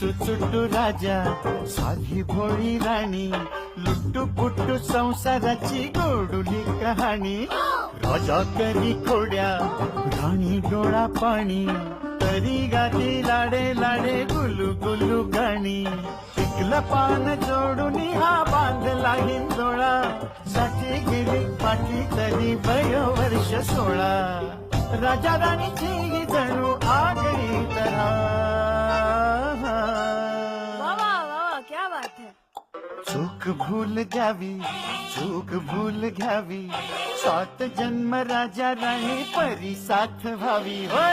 चुट्टू चुट्टू राजा साधी भोळी राणी लुट्टू पुट्टू संसाराची गोडुली कहाणी राजा करी खोड्या राणी डोळा पाणी तरी गाती लाडे लाडे गुलू गुलू गाणी पिकलं पान जोडून हा बांधला हिंदोळा साठी गेली पाठी तरी वर्ष 16 राजा राणीची ही जणू आगळी तऱ्हा वाह वाह वाह, क्या बात है. चूक भूल घ्यावी चूक भूल घ्यावी 7 जन्म राजा राणी परी साथ व्हावी होय.